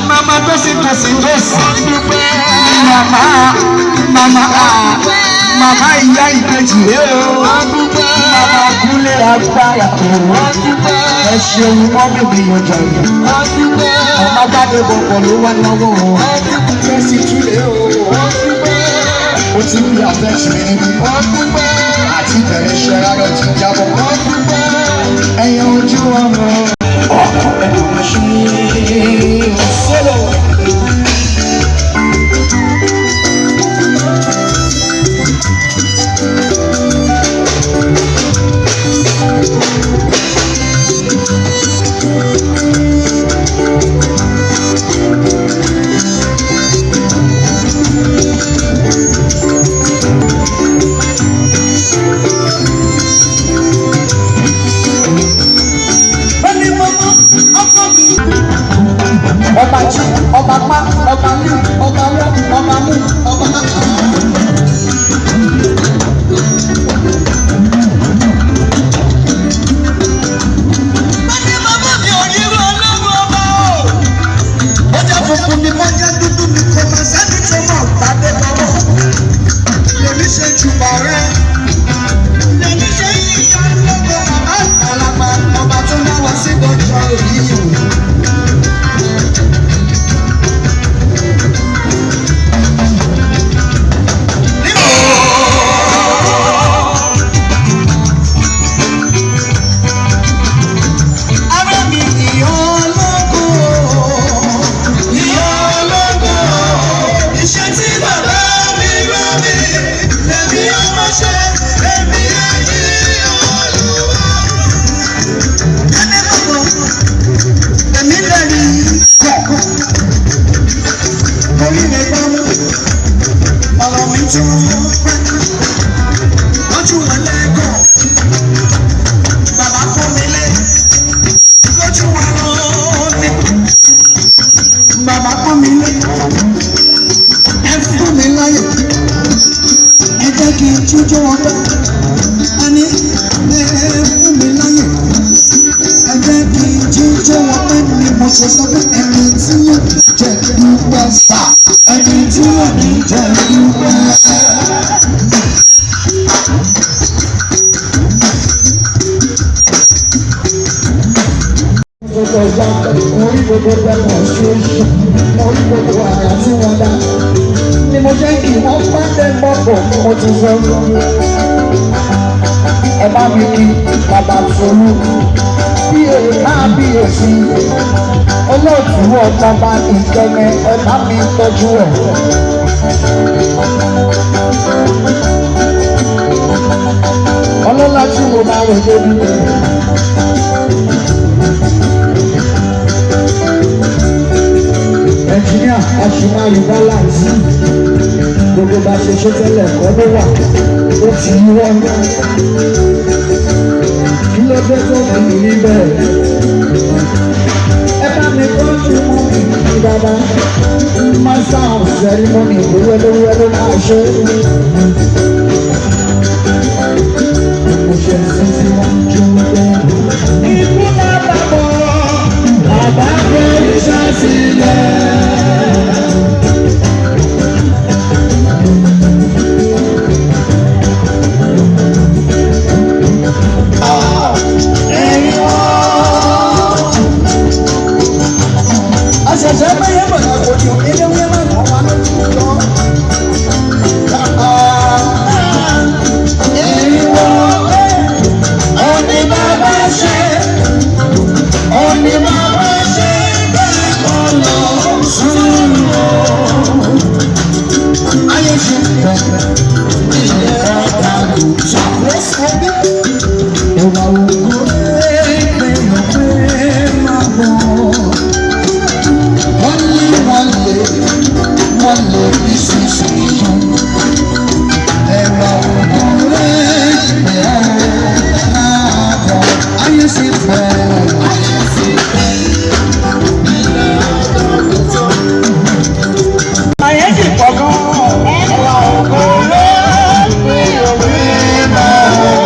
Mama tosi tosi tosi. Mama ìyá ìbejì rẹ o. Mama kúnlé agbára o. Ẹ ṣeun mọ́ bèbè yàn jàre. Mama gbàgbé bọ̀bọ̀ ló wá náwó o. Fẹ́sì túlẹ̀ o. Ó ti ń bí àfẹ́sì rẹ ní. Àti ìbẹ̀rẹ̀ iṣẹ́ rárá ti jábọ̀. Ẹ̀yàn ojú ọmọ ẹ̀dùn máa ṣe sọ́lọ̀. Ọba jí, ọba pa, ọba ní, ọba wọ́, ọba mú, ọba náà. Bẹ́ẹ̀ni bàbá mi ò ní rú ọlọ́run ọba o. Ọjà funfun ni wọ́n jẹ́ dúdú ní kò máa sẹ́ni tó mọ̀ gbàdé lọ́wọ́. Lèmi ṣe jùbọ̀ rẹ̀. Lèmi ṣe yíyá lọ́wọ́ bàbá àgbàlagbà ọba tó náà wá sí gbọ́dọ̀ òyìn o. Bàbá kọ́ mi lé, ẹ fún mi láyè, ẹ jẹ́ kí n tújọ́ wọn bá. A ní ẹ fún mi láyè, ẹ jẹ́ kí n tújọ́ wọn bá ní mo ṣe sọ pé ẹni tí yóò ní jẹ́ dúpẹ́ sá, ẹni tí yóò ní jẹ́ dúpẹ́. Orí gbogbo gbẹ̀mọ̀ ṣoṣù, orí gbogbo àrà tí wọ́n dá. Ni mo jẹ́ kí wọ́n bá tẹ́ bọ́bọ̀ mo ti sọ. Ẹ bá mi kí bàbá Tolú. Bí èyí máa bí èsì. Olóòtú ọ̀tá bá ìkẹ́mẹ́ ẹ bá mi tọ́jú ẹ̀. Ọlọ́lá tí mo máa rò débi rẹ̀. Ẹnjìníà Aṣùmáyù Báláǹsì gbogbo bá ṣe ṣe tẹ́lẹ̀ kọ́ ló wà ó ti yí wọ́n ní. Kí ló dé tó fi mí níbẹ̀? Ẹ bá mi tọ́jú mọ́ mi ní bàbá. Master of ceremony wẹ́lẹ́wẹ́lẹ́ máa ṣe. Mo ṣe ẹ̀sìn tí wọ́n ń jó bẹ́ẹ̀. Ikú máa bàbọ̀, bàbá fẹ́ ìṣàsílẹ̀. Àṣẹ̀ṣẹ̀ bẹ́yẹ̀ bọ̀dà kò ní ilé wíwẹ́ máa ń wà lójú lọ. Òní bàbá ṣe, òní bàbá ṣe bẹ́ẹ̀ kọ́ lọ sùn lọ. Ayé ṣe bẹ̀rẹ̀ ilé ọ̀gá kò ṣàkóso bí. Ìwà ògùn èèyàn pé máa bọ̀. One day, this is you. Ẹ̀rọ ògùn rẹ̀ ẹ̀rọ ayé sì fẹ́. Ayé sì pọ̀ gan-an. Ẹ̀rọ ògùn rẹ̀ òwe máa wọ̀.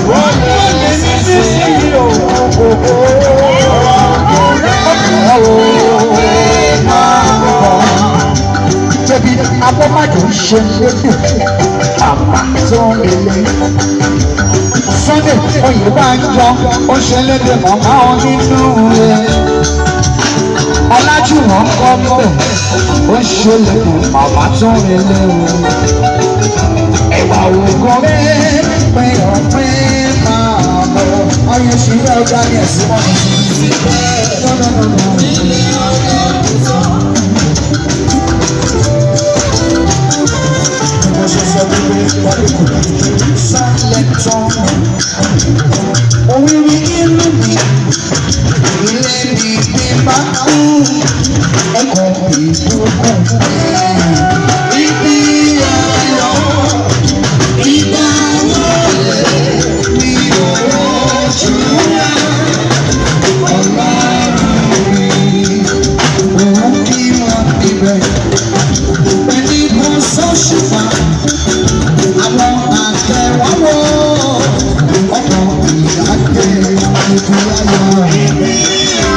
Wọ́n lé ní sísè. ṣe lédè bàbá tó lélẹ̀. Sunday Oyèbánjọ ó ṣe lédè màmá ọ nínú rẹ̀. Ọlájúwọ̀n kọ́ bẹ̀ ó ṣe lédè màmá tó lélẹ̀ o. Ẹ̀wà ògùn pé ọ̀pẹ́ máa bọ̀ ọyẹ ṣì ń bẹ́ ọjà ní ẹ̀sìn mọ́ mi. Orí inú mi, ilé mi gbé bá kú, ẹ̀kọ́ ìdókòwò ibi ayọ̀, ìgbà wọlé ní ojú rẹ̀, ọlọ́run mi, òun kí wọ́n níbẹ̀, pẹ̀lú kò sọ́ṣùpá. Àwọn àtẹ̀wáwọ̀ ọkọ̀ ìyáàgbé ìgbéyàwó ìgbéyàwó.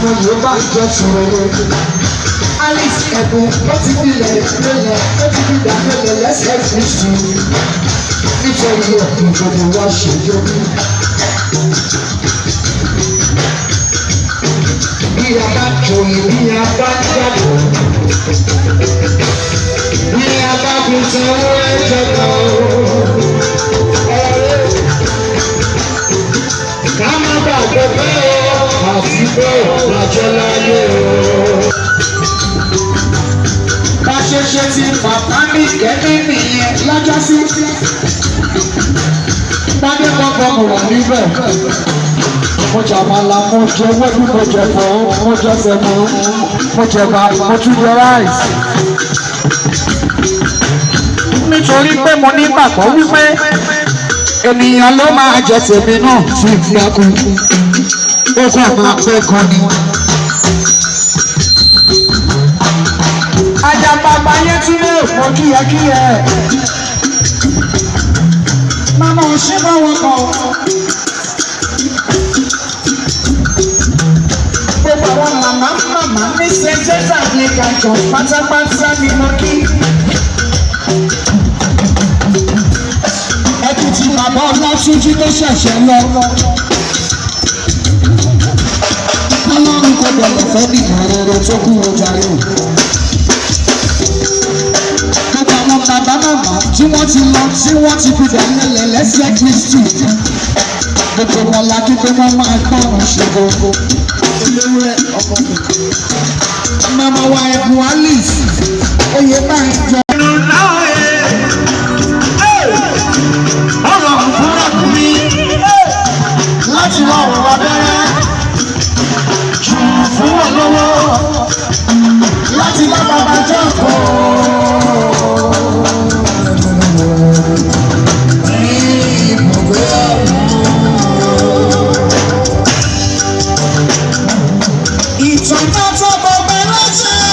Yorùbá sọ̀rọ̀ Alice ẹ̀bùn ó ti fi lẹ̀ lélẹ̀ ó ti fi dà lélẹ̀ lẹ́sẹ̀ Kristi nítorí ọ̀gbìn gbogbo wa ṣe yọrí. Bí a bá jòyè bí a bá jábọ̀ bí a bá fi tan ẹ̀jẹ̀ kan ká má gbàgbé bẹ́ẹ̀ àti bẹ́ẹ̀ lọ́jọ́ láyé o. Bá ṣe ṣe ti bàbá mi kẹ́mí nìyẹn lọ́jọ́ sí. Bádé gbọ́gbọ́ mo wà níbẹ̀. Mo jẹ àmàlà, mo jẹ wẹ́bí, mo jẹ fọ́, mo jẹ sẹ̀mọ́, mo jẹ bá, mo tún jẹ ráìsì. Nítorí pé mo ní gbàgbọ́ wípé ènìyàn ló máa jẹ tèmi náà tí ń fi akú. Ó kọ́ máa pẹ́ kan ni. Ajababa yẹn tún lè fọ́ kíyẹ́kíyẹ́. Màmá ò ṣe bá wọn kọ̀. Gbogbo àwọn màmá ní St. Anglican Church pátápátá ni mo kí. Ẹ tún ti bàbá Ọlátúnjí tó ṣẹ̀ṣẹ̀ lọ. Ọlọ́run kò bẹ̀rẹ̀ fẹ́ bí ìrọ̀rọ̀ tó kú ọjà rẹ̀. Gbogbo àwọn bàbá tí wọ́n ti lọ tí wọ́n ti fi dànílẹ̀ lẹ́sẹ̀ Kristi. Gbogbo wọn la kí pé wọ́n máa gbọ́ràn ṣe gbogbo. Olówó ọmọ mi. Màmá wa ẹ̀bùn Alice Oyèbánjọ. Ọ̀rọ̀ fúnra mi láti wá òun abẹ́rẹ́. Fún wọn lọ́wọ́ láti bá bàbá jókòó. Ní ibùgbé ọ̀hún. Ìtàn tó tó gbogbo lọ́sẹ̀.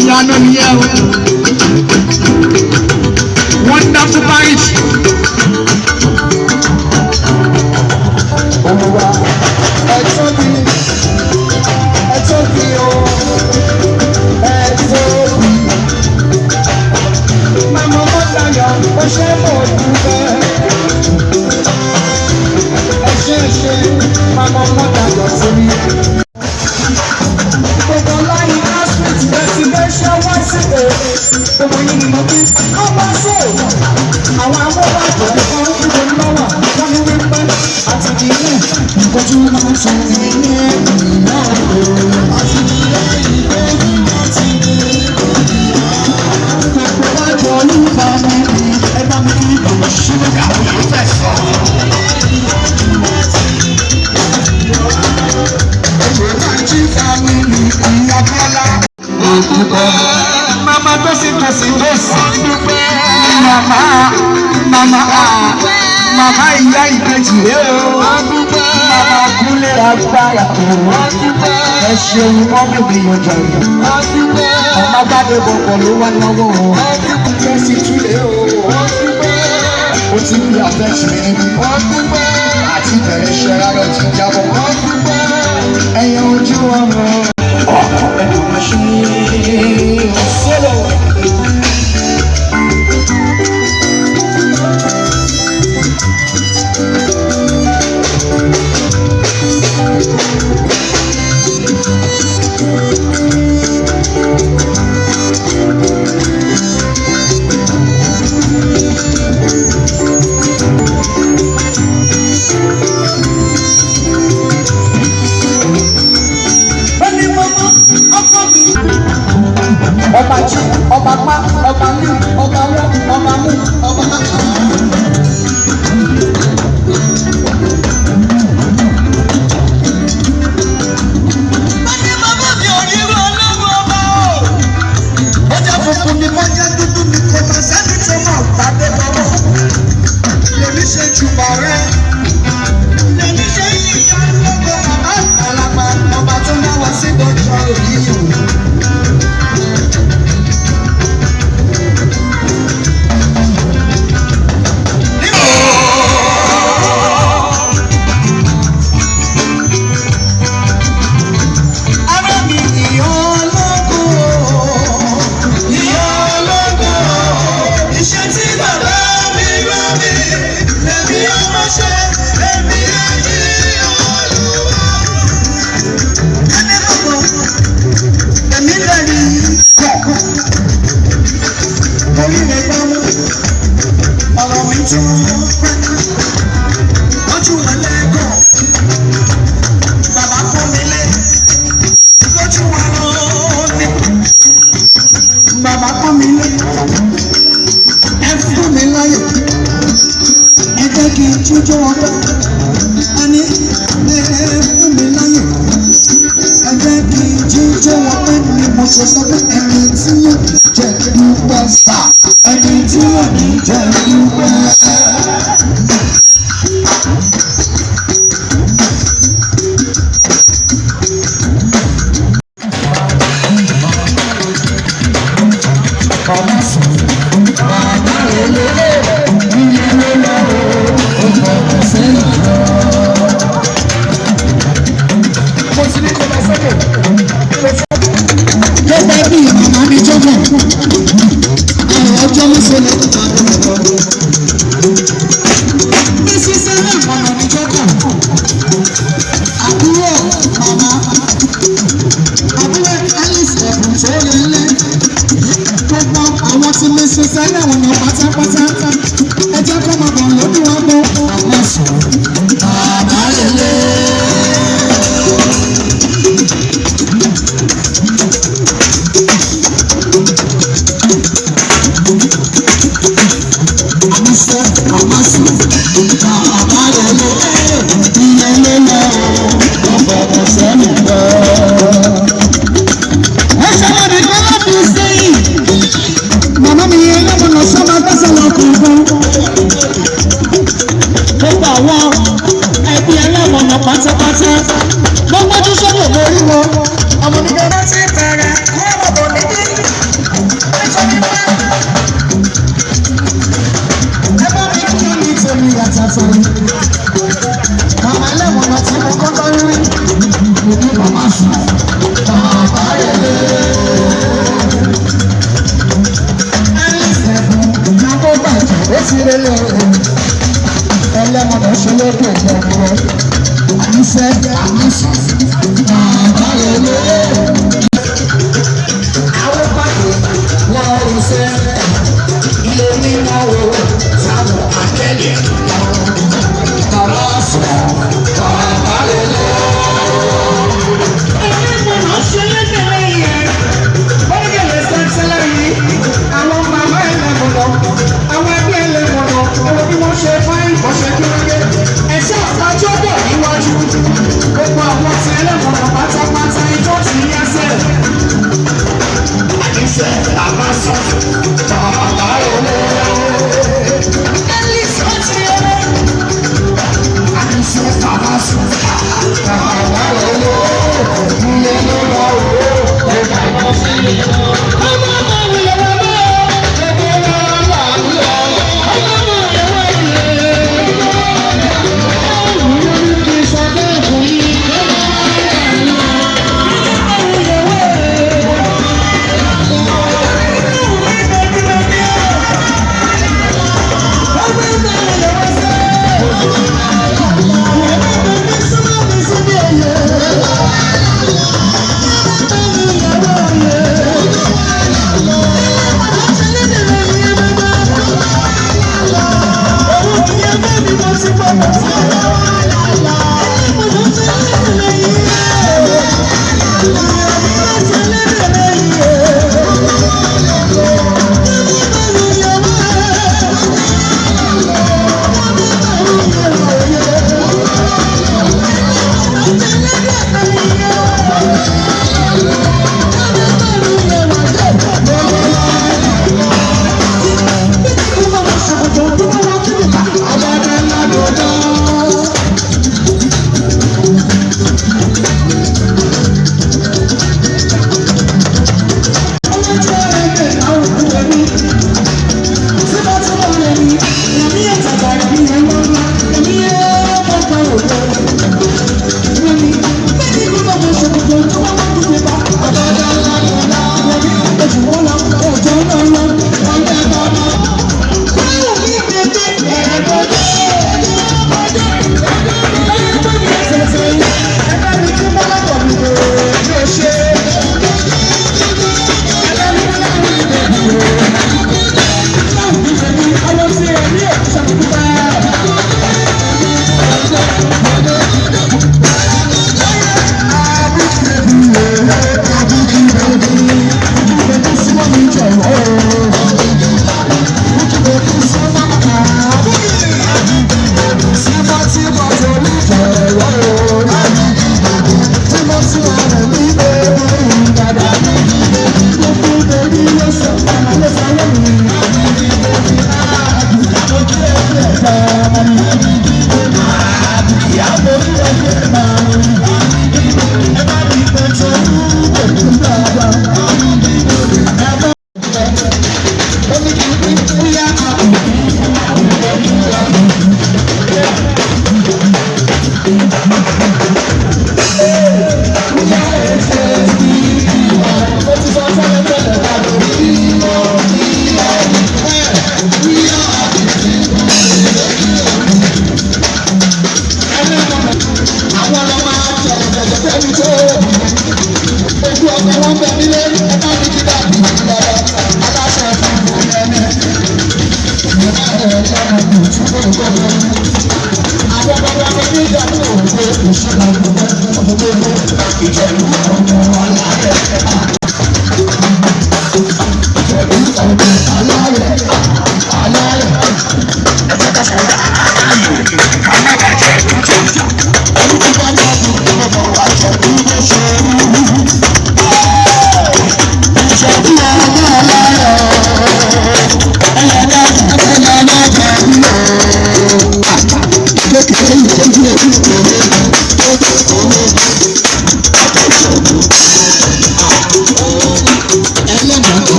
ìyanu nìyẹn o. Wonderful parish. Olúwa ẹ tóbi o, ẹ tóbi. Màmá Mọ́tayọ̀ ó ṣe mọ̀ dúpẹ́. Ẹ ṣe Màmá Mọ́tayọ̀ sí mi. Gbogbo láyé Astrid reservation wá sí èdè. Gbogbo yìí ni mo fi kọ́ bá sóò. Àwọn amóhàjọ́ kan níbo ni wọ́n wà wọ́n ní wípé àti ìdílé ìtọ́jú máa ń sọ ìyẹn náà lò. Àti ìdílé ìtọ́jú máa ti ní gbogbo àjọ olúfa mi ẹ bá mi kí ìgbòho ṣílẹ̀ káwọn yóò fẹ̀sọ̀. Ẹgbẹ́ máa ń jí fámìlì ìyá Bọ́lá. Mama tosi. Mama ìyá ìbejì rẹ o. Mama kúnlé agbára o. Ẹ ṣeun mọ́ bèbè yàn jàre. Ọmọ gbàdé bọ̀bọ̀ ló wá náwó o. Ẹ sì túlẹ̀ o. Ó ti ń yà fẹ́ tì mí. Àti bẹ̀rẹ̀ iṣẹ́ rárá ti jábọ̀. Ẹyẹ ojú ọmọ. Ẹ̀dùn máa ṣe sọ́lọ̀. Ọba jí, ọba pa, ọba ní, ọba wọ́, ọba mú, ọba kàkà. Bẹ́ẹ̀ni bàbá mi ò rí irú ọlọ́run ọba o. Ó jẹ́ funfun ni mo jẹ́ dúdú ni kò máa sẹ́ni tó mọ̀ tàbí lọ́wọ́. Lèmi ṣe jùbọ̀ rẹ̀. Lèmi ṣe yíyá lọ́gbọ̀n bàbá àgbàlagbà ọba tó náwó sí dọ́jọ́ òyìn o. Pátápátá, gbogbo ojú sọ́dọ̀ lórí wọn, ọmọ nígbà láti bẹ̀rẹ̀ kọ́ ọ̀bọ̀ níbí. sáré. Màmá ẹlẹ́wọ̀n lọ tí mo kọ́kọ́ rí. Òbí màmá sùn. Bàbá rẹ̀ lé. Ìjọba bàjẹ́ ó ti rélé ẹlẹ́wọ̀n lọ ṣe lókè ìjọba. Àníṣe àníṣe. Bàbá rẹ̀ lé. Àwọn pàdé wọ́n ń ṣe ilé mímọ́ wo sáwọn akẹ́lẹ̀ bàbá sọ bàbá rẹ̀ lé. Ẹlẹ́wọ̀n lọ ṣe lédèrè yẹn. Wọ́n gẹ̀lẹ́ sẹ́ńsẹ́lẹ̀ yìí. Àwọn màmá ẹlẹ́wọ̀n lọ. Àwọn ẹgbẹ́ ẹlẹ́wọ̀n lọ. Ẹ̀wọ̀n bí wọ́n ṣe fáyín bọ́ṣẹ́ kí wọ́n gé. Ẹ̀ṣẹ́ àpájọ́ bọ̀ níwájú. Gbogbo àwọn ti ẹlẹ́wọ̀n lọ pátápátá ijó ti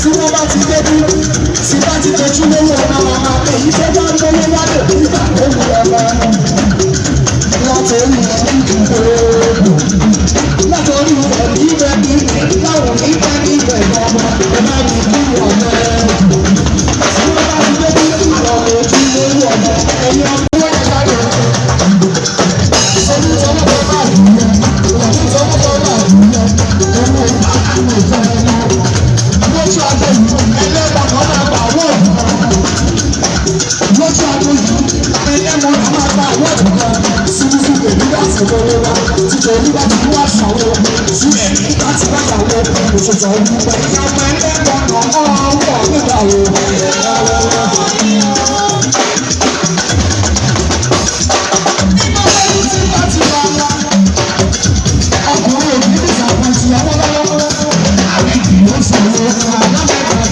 tí wọ́n bá ti dé bí tí bá ti tọ́jú lówó ọ̀nà màmá èyí tó bá ń lówó wálé nígbà tó wù ọ́ bá látọ̀rí ìdìbò látọ̀rí ẹ̀mí bẹ́ẹ̀ni láwọn nígbà nígbà ìgbàgbọ́ ẹ má ní kí wọ́n mẹ́ tí wọ́n bá ti dé bí àwọn ojú lówó ọ̀nà ẹ̀yìn ọdún wọ́n yẹ ká lọ. Ọdún tó ń bọ̀ báyìí ọdún tó ń bọ̀ báyìí owó ìpàkùn ìfẹ́ lójú àgbẹ̀ ẹlẹ́wọ̀n kan máa gbà wọ́ọ̀dù lójú àgbẹ̀ ẹlẹ́wọ̀n kan máa gbà wọ́ọ̀dù kan síbísí èmi láti lówó wá títí èmi bá ti wá ṣàwọ́ sí ẹ̀mí láti bá ṣàwọ́ òṣèṣọ́ ìdúpẹ́ ìyàwó ẹlẹ́wọ̀n kan ọwọ́ nígbà wo. Ọkùnrin òbí ní ìsàkóso ìyàwó lọ́wọ́ àwọn ìlú sọ̀rọ̀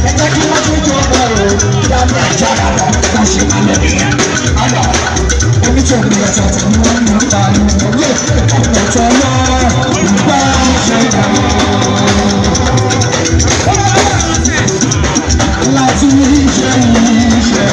ẹjẹ́ kí wọ́n tún jọ bẹ̀rù dábì àjára lọ ká ṣe máa lọ nìyẹn. àná omi tó ń lọ tọ̀tọ̀ ni wọ́n ń ta ní ọ̀lẹ́ ọ̀tọ̀ náà bá ṣe dà. láti ṣe ìṣe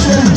Ṣé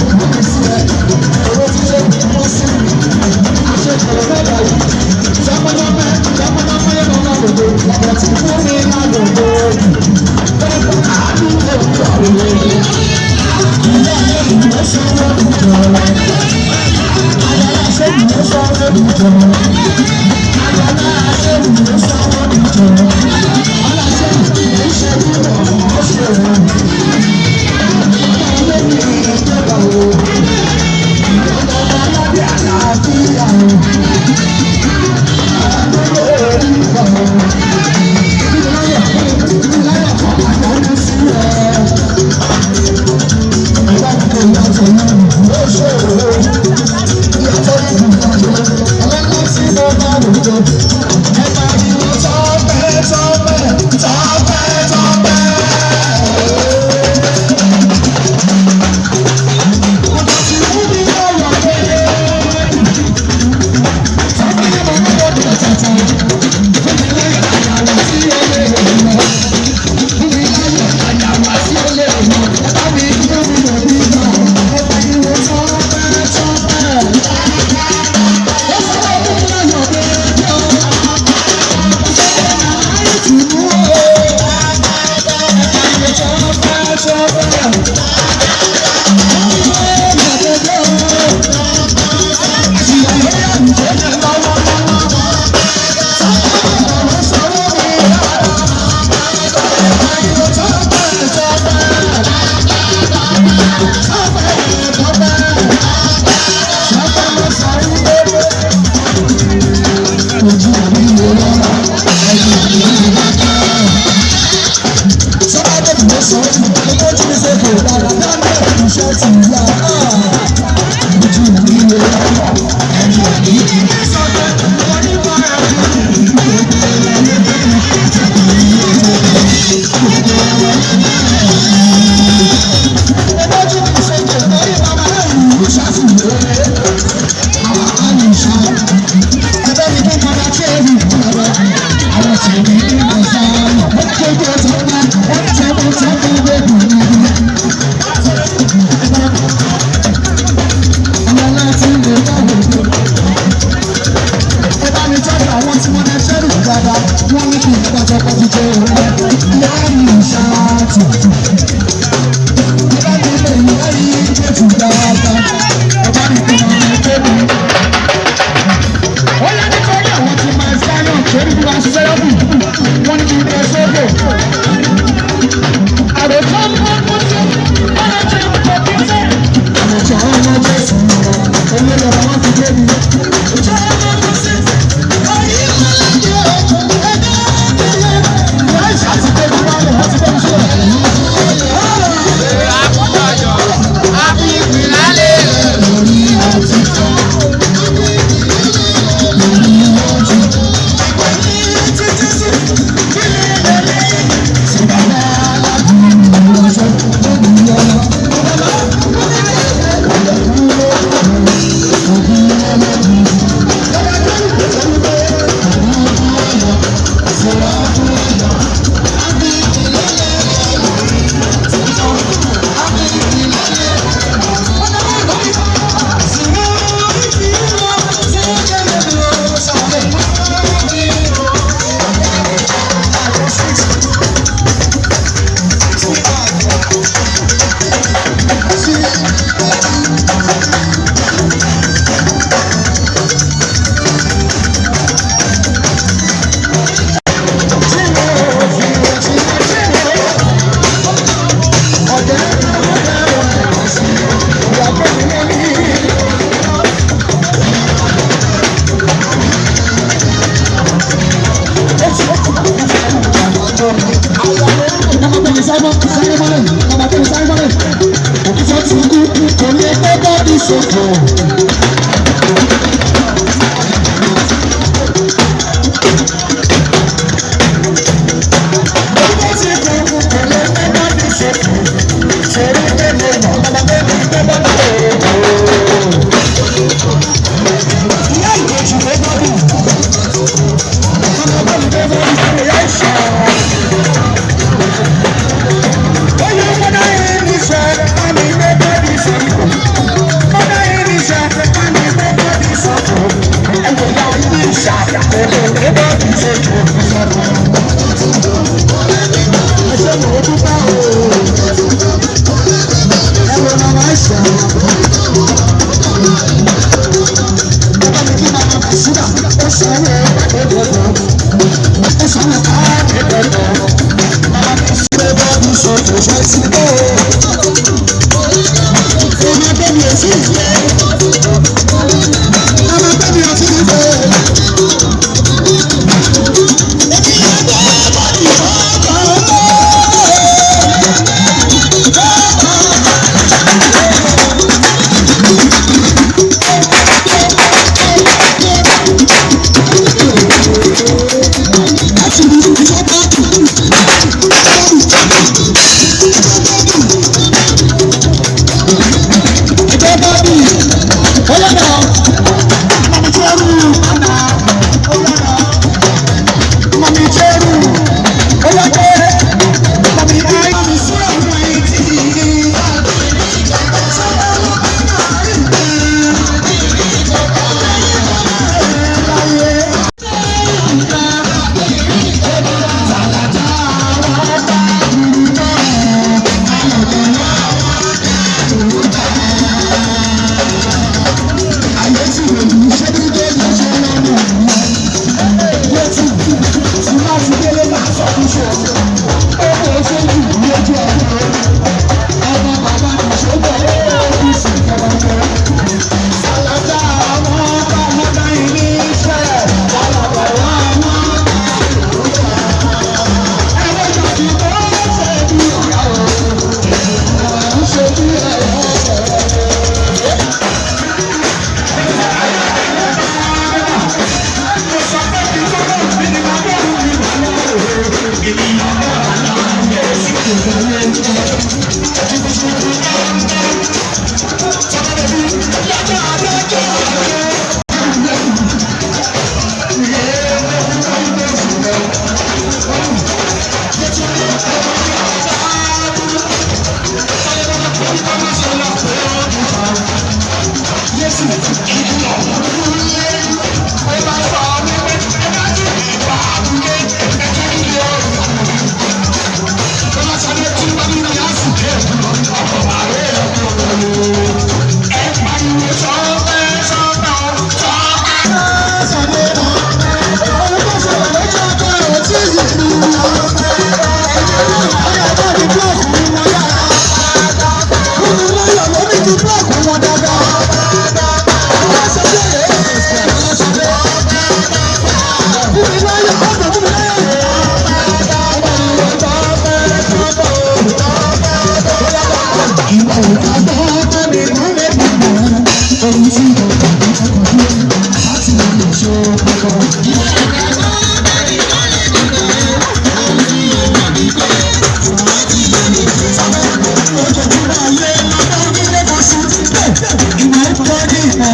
ìwà ìfọ́ ní ìmọ̀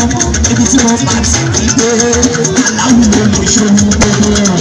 ibi tí wọ́n bá ti fi dé aláwùjọ lè ṣòwò gbogbo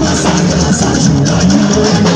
Masaya, Masaya,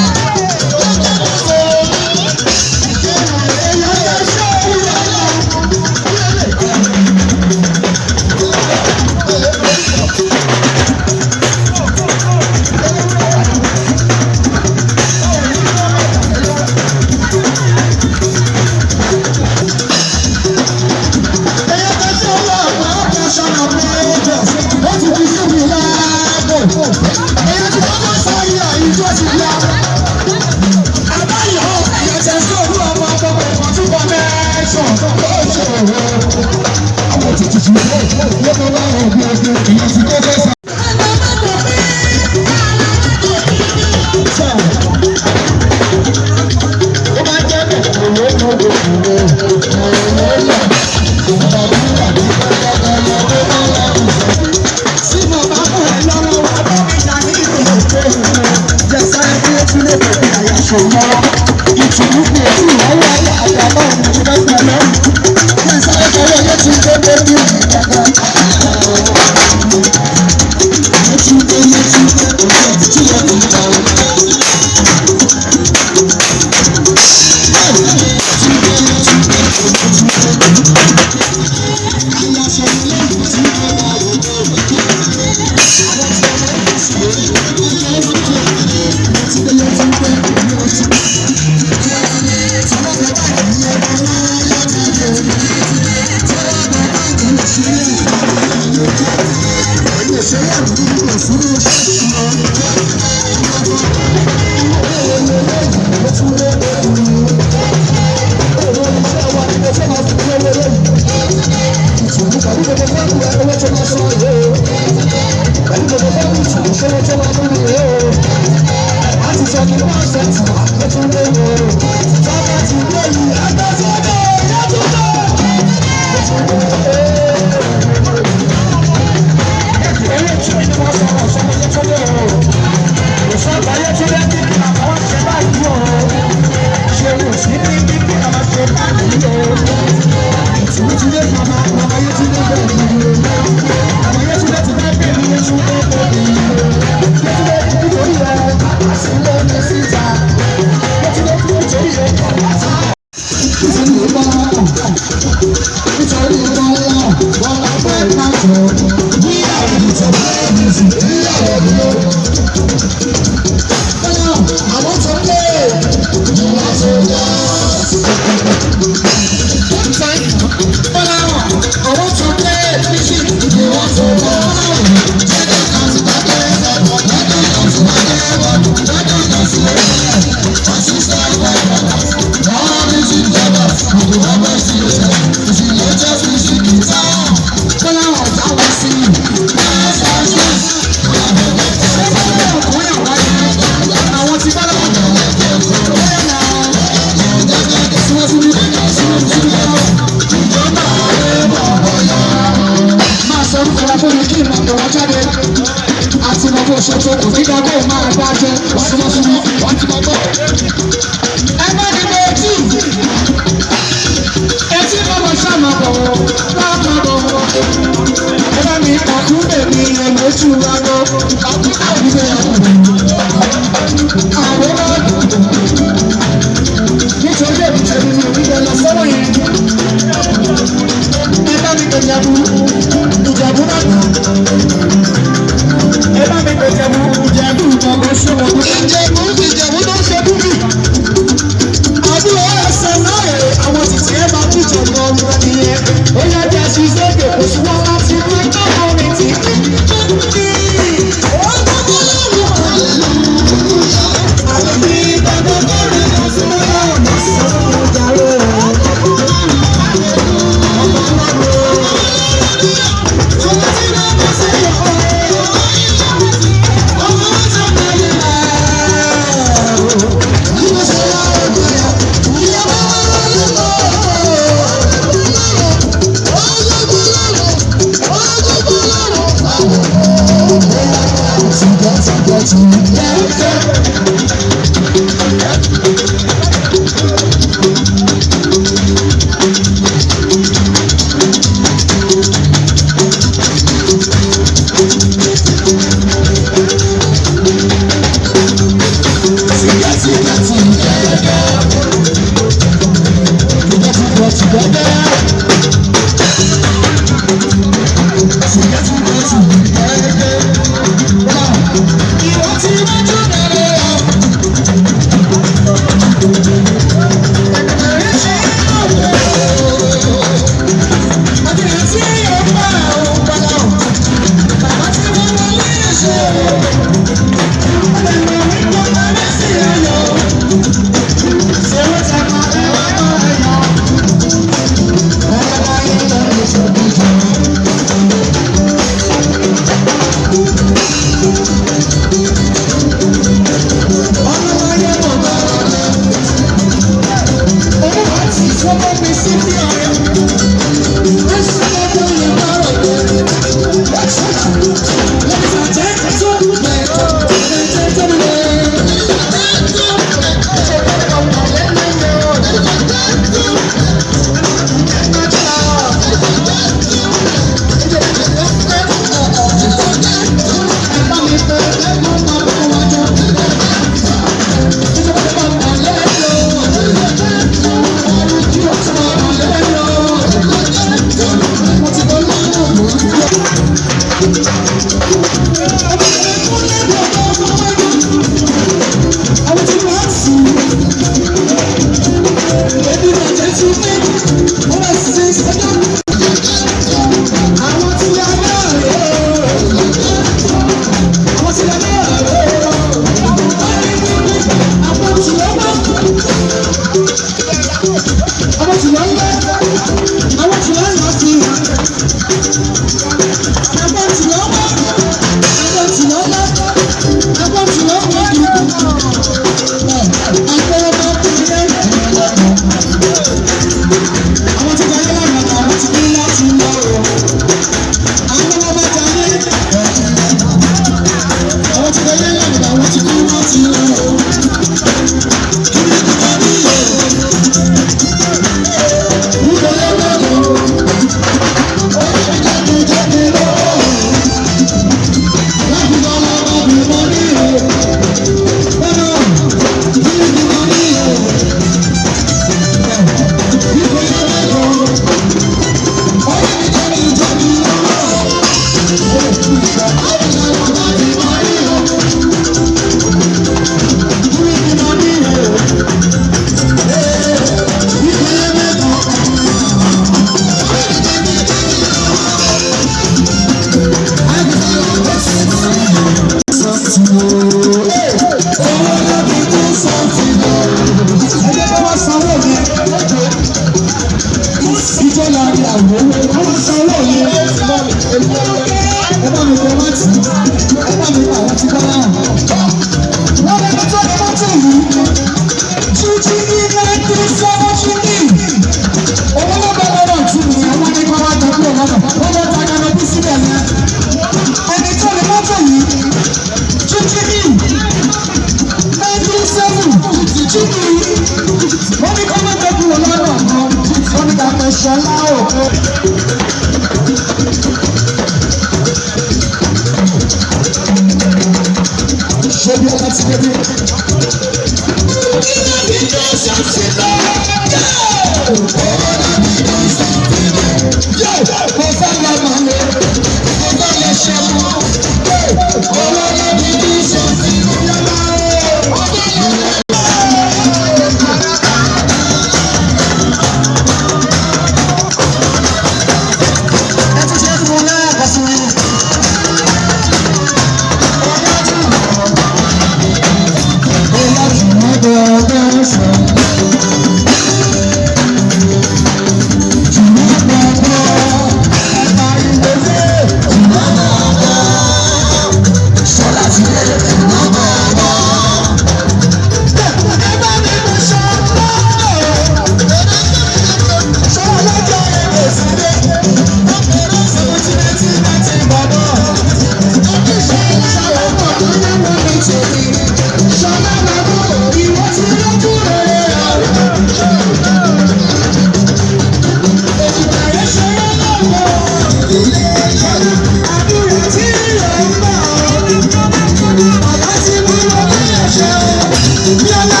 Biola,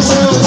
Shall I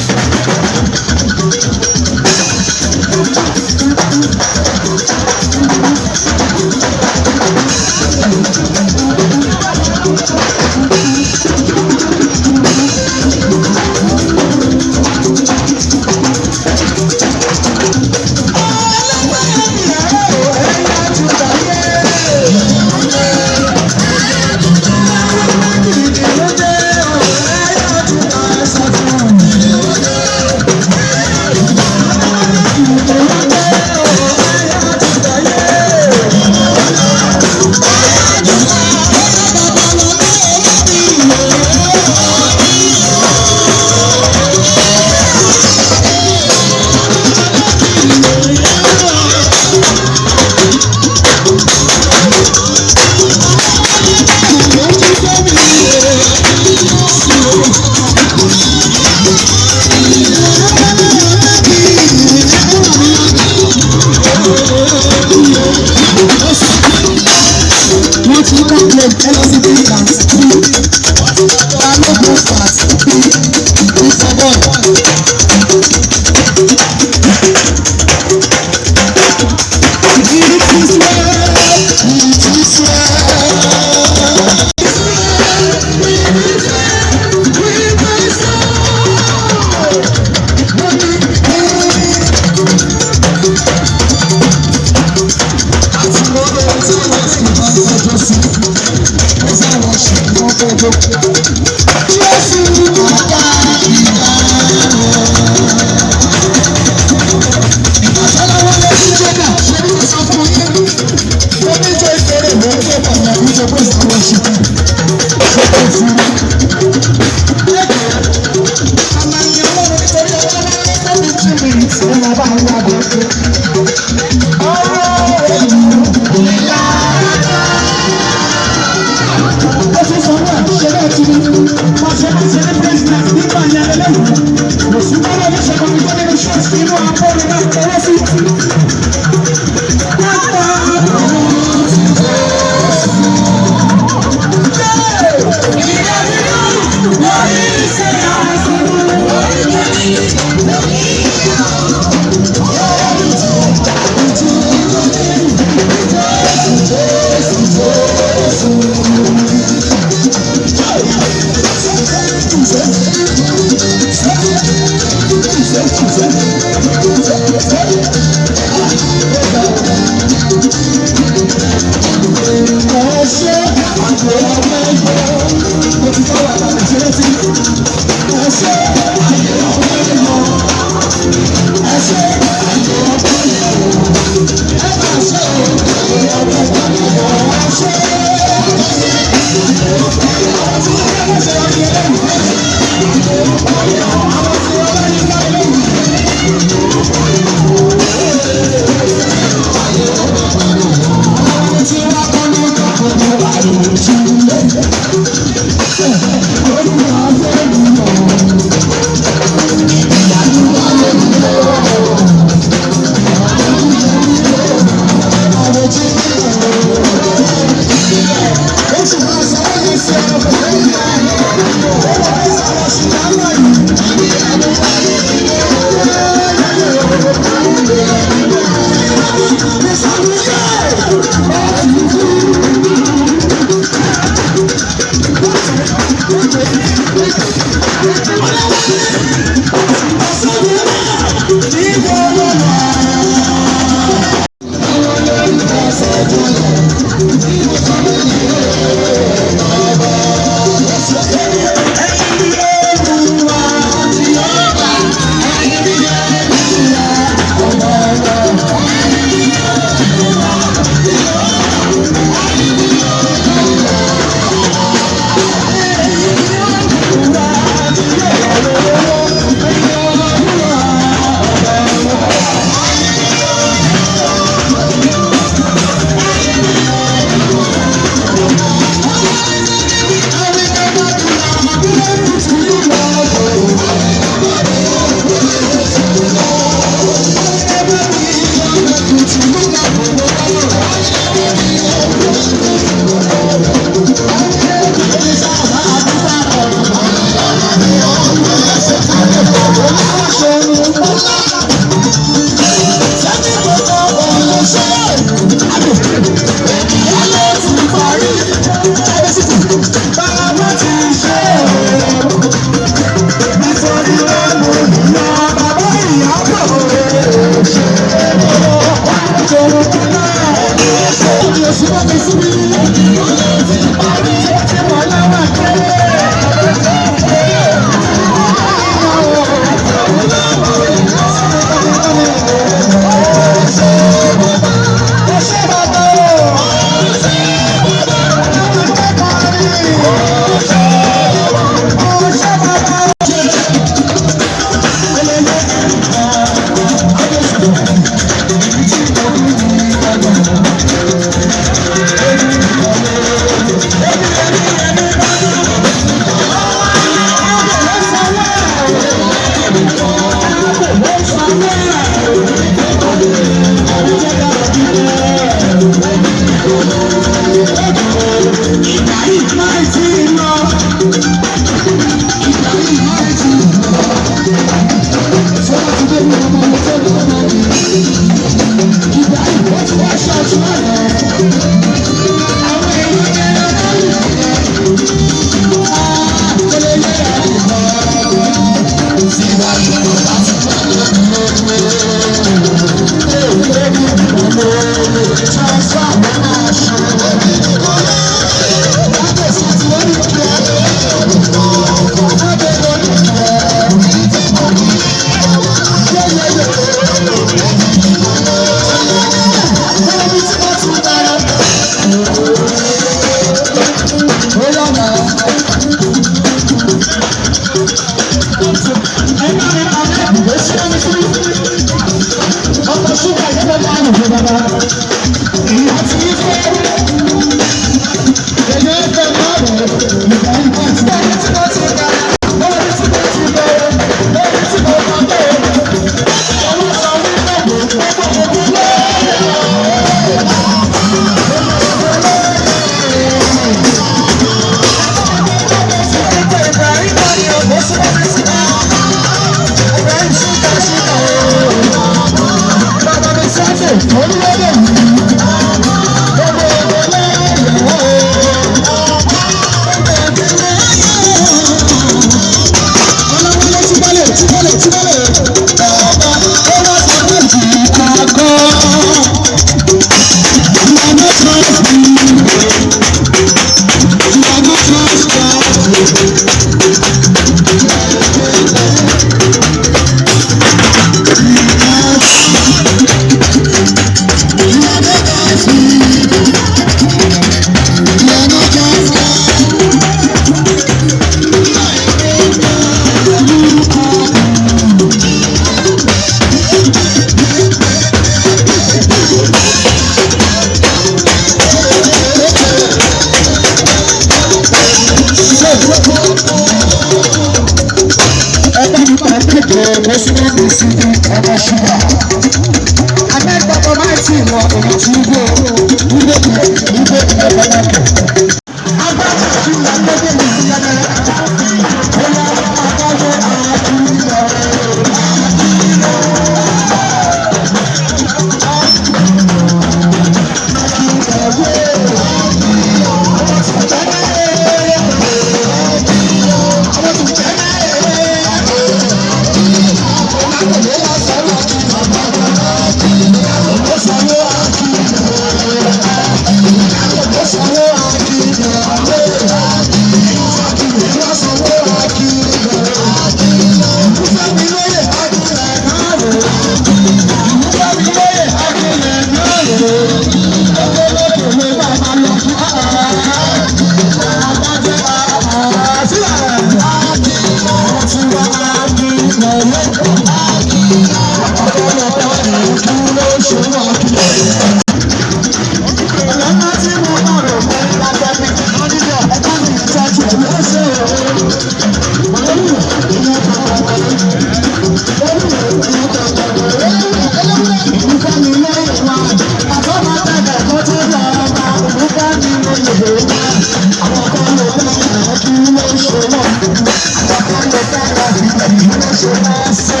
ṣe máa ṣe.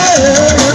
Hey!